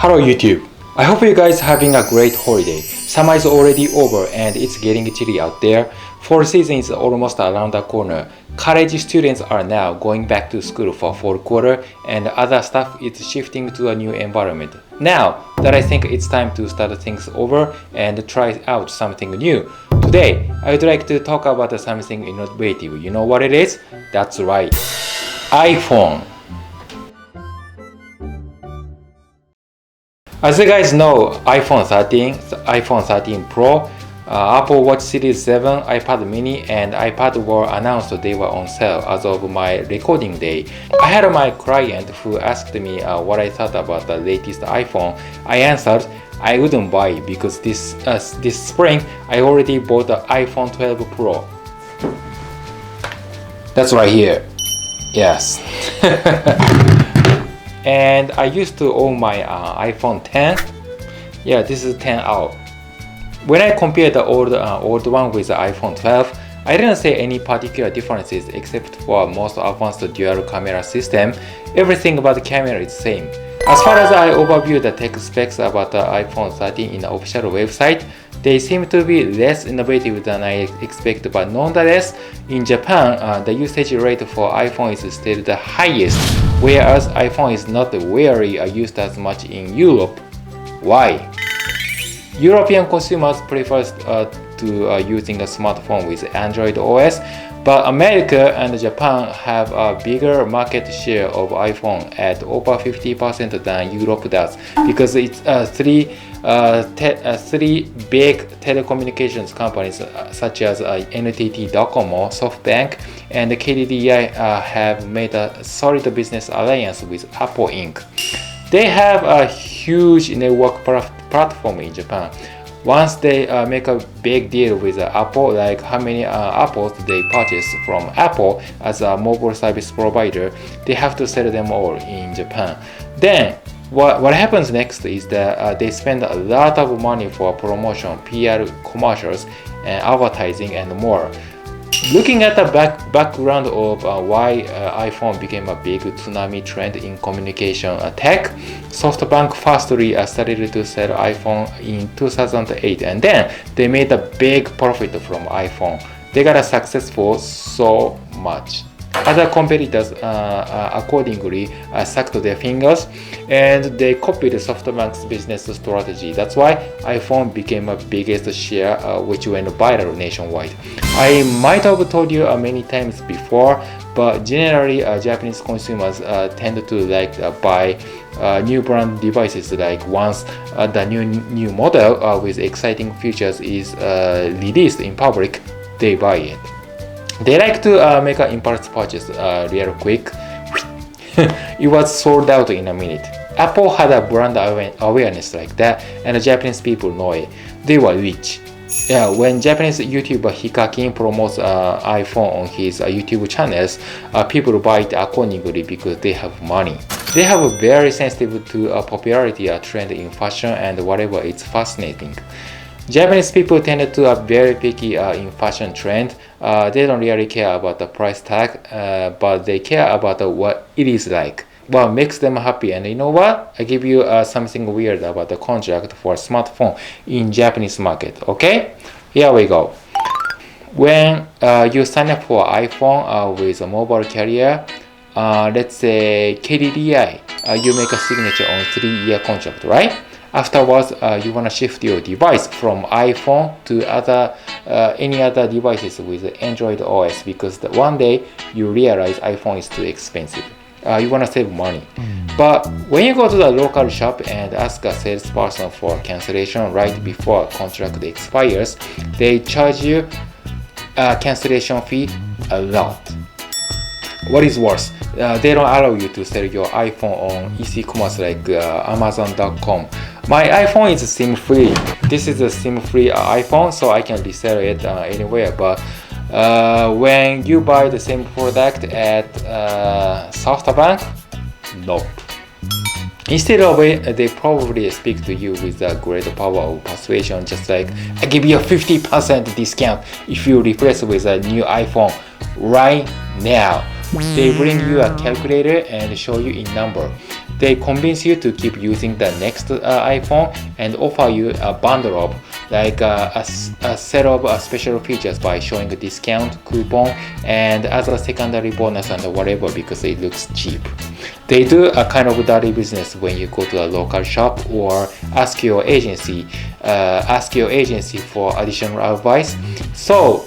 Hello YouTube! I hope you guys having a great holiday. Summer is already over and it's getting chilly out there. Fall season is almost around the corner. College students are now going back to school for fall quarter and other stuff is shifting to a new environment. Now that I think it's time to start things over and try out something new. Today, I would like to talk about something innovative. You know what it is? That's right. iPhone. As you guys know, iPhone 13, iPhone 13 Pro, Apple Watch Series 7, iPad mini, and iPad were announced they were on sale as of my recording day. I had my client who asked me what I thought about the latest iPhone. I answered I wouldn't buy it because this spring I already bought the iPhone 12 Pro. That's right here. Yes. And I used to own my iPhone 10. Yeah, this is 10 out. When I compared the old one with the iPhone 12, I didn't see any particular differences except for most advanced dual camera system. Everything about the camera is same. As far as I overview the tech specs about the iPhone 13 in the official website, they seem to be less innovative than I expected, but nonetheless, in Japan, the usage rate for iPhone is still the highest, whereas iPhone is not rarely used as much in Europe. Why? European consumers prefer to using a smartphone with Android OS, but America and Japan have a bigger market share of iPhone at over 50% than Europe does, because it's three big telecommunications companies such as NTT Docomo, SoftBank, and KDDI have made a solid business alliance with Apple Inc. They have a huge network platform in Japan. Once they make a big deal with Apple, like how many apples they purchase from Apple as a mobile service provider, they have to sell them all in Japan. Then what happens next is that they spend a lot of money for promotion, PR commercials, and advertising and more. Looking at the background of why iPhone became a big tsunami trend in communication tech, SoftBank firstly started to sell iPhone in 2008, and then they made a big profit from iPhone. They got successful so much. Other competitors accordingly sucked their fingers and they copied SoftBank's business strategy. That's why iPhone became a biggest share which went viral nationwide. I might have told you many times before, but generally Japanese consumers tend to like buy new brand devices like once the new model with exciting features is released in public, they buy it. They like to make an impulse purchase real quick. It was sold out in a minute. Apple had a brand awareness like that, and the Japanese people know it. They were rich. Yeah, when Japanese YouTuber Hikakin promotes iPhone on his YouTube channels, people buy it accordingly because they have money. They have very sensitive to popularity trend in fashion and whatever. It's fascinating. Japanese people tend to be very picky in fashion trend. They don't really care about the price tag, but they care about what it is like. What makes them happy. And you know what? I give you something weird about the contract for a smartphone in Japanese market. Okay? Here we go. When you sign up for iPhone with a mobile carrier, let's say KDDI, you make a signature on 3-year contract, right? Afterwards, you want to shift your device from iPhone to any other devices with Android OS because one day you realize iPhone is too expensive. You want to save money. But when you go to the local shop and ask a salesperson for cancellation right before a contract expires, they charge you a cancellation fee a lot. What is worse? They don't allow you to sell your iPhone on e-commerce like Amazon.com. My iPhone is SIM-free. This is a SIM-free iPhone, so I can resell it anywhere. But when you buy the same product at SoftBank, nope. Instead of it, they probably speak to you with a great power of persuasion, just like, I give you a 50% discount if you replace with a new iPhone right now. They bring you a calculator and show you in number. They convince you to keep using the next iPhone and offer you a bundle of like a set of special features by showing a discount coupon and other secondary bonus and whatever because it looks cheap. They do a kind of dirty business when you go to a local shop or ask your agency for additional advice. So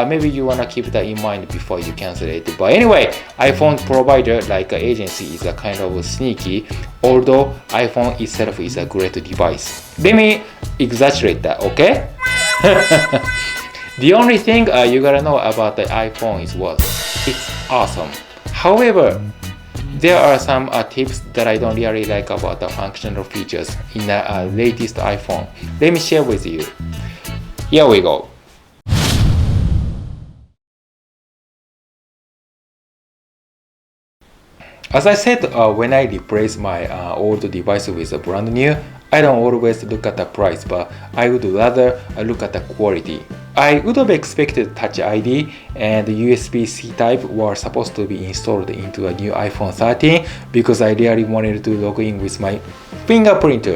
maybe you wanna keep that in mind before you cancel it. But anyway, iPhone provider like an agency is a kind of sneaky, although iPhone itself is a great device. Let me exaggerate that, okay? The only thing you gotta know about the iPhone is what? It's awesome. However, there are some tips that I don't really like about the functional features in the latest iPhone. Let me share with you. Here we go. As I said, when I replace my old device with a brand new, I don't always look at the price, but I would rather look at the quality. I would have expected Touch ID and USB-C type were supposed to be installed into a new iPhone 13 because I really wanted to log in with my fingerprint.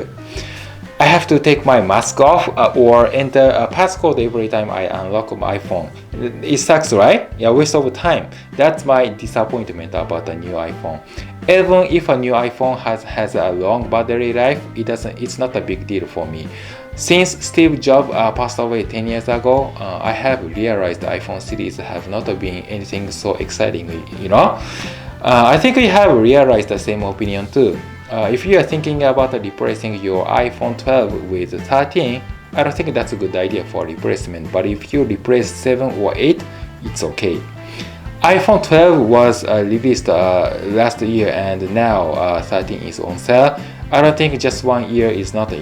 I have to take my mask off or enter a passcode every time I unlock my iPhone. It sucks, right? Yeah, waste of time. That's my disappointment about the new iPhone. Even if a new iPhone has a long battery life, it's not a big deal for me. Since Steve Jobs passed away 10 years ago, I have realized the iPhone series have not been anything so exciting, you know? I think you have realized the same opinion too. If you are thinking about replacing your iPhone 12 with 13, I don't think that's a good idea for replacement, but if you replace 7 or 8, it's okay. iPhone 12 was released last year and now 13 is on sale. I don't think just 1 year is not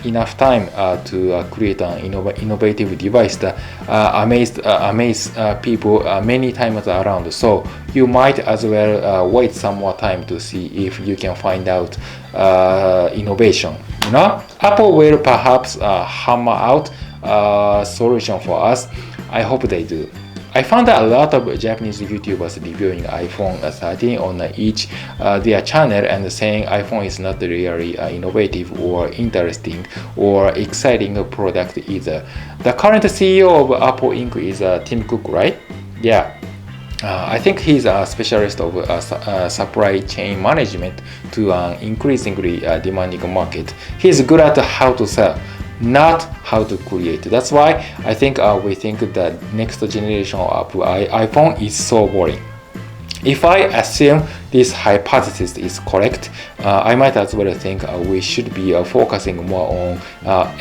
enough time to create an innovative device that amaze people many times around. So you might as well wait some more time to see if you can find out innovation. You know, Apple will perhaps hammer out a solution for us. I hope they do. I found that a lot of Japanese YouTubers reviewing iPhone 13 on each their channel and saying iPhone is not really innovative or interesting or exciting product either. The current CEO of Apple Inc. is Tim Cook, right? Yeah. I think he's a specialist of supply chain management to an increasingly demanding market. He's good at how to sell, not how to create. That's why I think we think that next generation of iPhone is so boring. If I assume this hypothesis is correct, I might as well think we should be focusing more on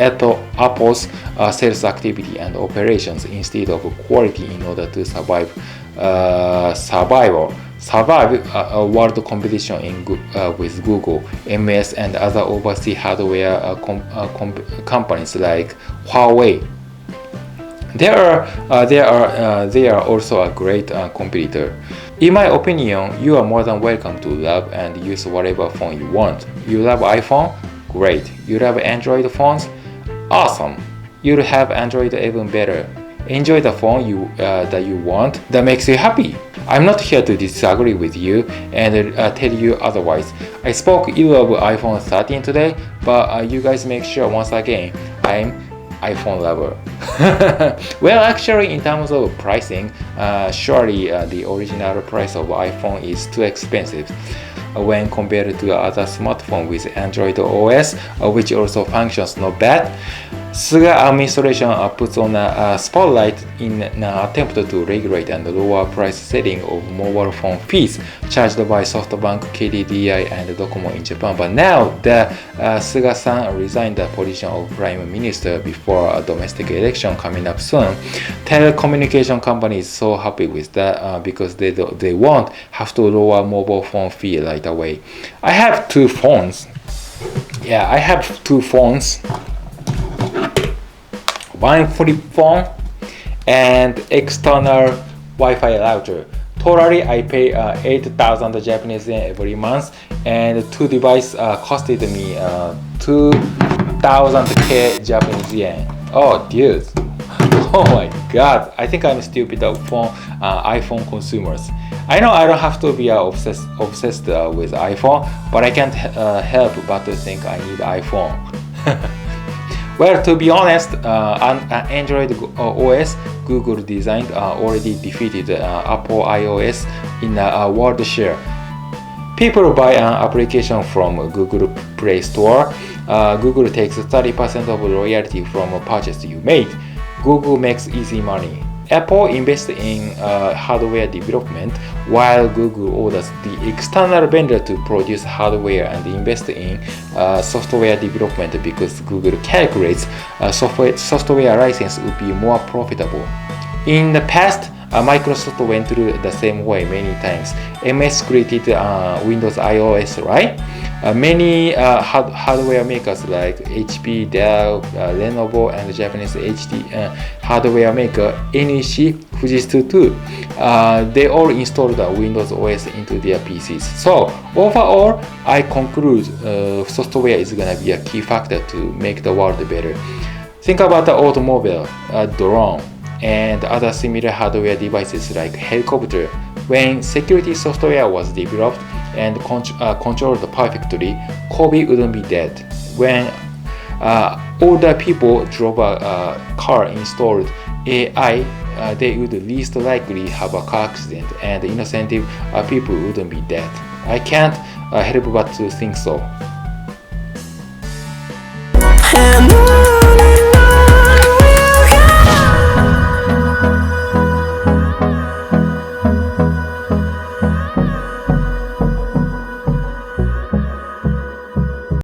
Apple's sales activity and operations instead of quality in order to survive a world competition with Google, MS, and other overseas hardware companies like Huawei. They are also a great competitor. In my opinion, you are more than welcome to love and use whatever phone you want. You love iPhone? Great. You love Android phones? Awesome. You'll have Android even better. Enjoy the phone that you want that makes you happy. I'm not here to disagree with you and tell you otherwise. I spoke ill of iPhone 13 today, but you guys make sure once again I'm iPhone lover. Well, actually, in terms of pricing, surely the original price of iPhone is too expensive when compared to other smartphone with Android OS, which also functions not bad. Suga administration puts on a spotlight in an attempt to regulate and lower price setting of mobile phone fees charged by SoftBank, KDDI, and Docomo in Japan. But now the Suga-san resigned the position of Prime Minister before a domestic election coming up soon. Telecommunication companies so happy with that because they won't have to lower mobile phone fee right away. I have two phones. Yeah, I have two phones. One flip phone and external Wi-Fi router. Totally, I pay 8,000 Japanese yen every month, and two devices costed me 2,000 Japanese yen. Oh, dude. Oh my god, I think I'm stupid of iPhone consumers. I know I don't have to be obsessed with iPhone, but I can't help but to think I need iPhone. Well, to be honest, Android OS Google designed already defeated Apple iOS in world share. People buy an application from Google Play Store. Google takes 30% of royalty from a purchase you made. Google makes easy money. Apple invests in hardware development while Google orders the external vendor to produce hardware and invest in software development because Google calculates software license would be more profitable. In the past, Microsoft went through the same way many times. MS created Windows iOS, right? Many hardware makers like HP, Dell, Lenovo, and Japanese HD hardware maker NEC, Fujitsu too. They all installed Windows OS into their PCs. So overall, I conclude software is gonna be a key factor to make the world better. Think about the automobile, drone, and other similar hardware devices like helicopter. When security software was developed and controlled perfectly, Kobe wouldn't be dead. When older people drove a car installed AI, they would least likely have a car accident, and innocent people wouldn't be dead. I can't help but to think so.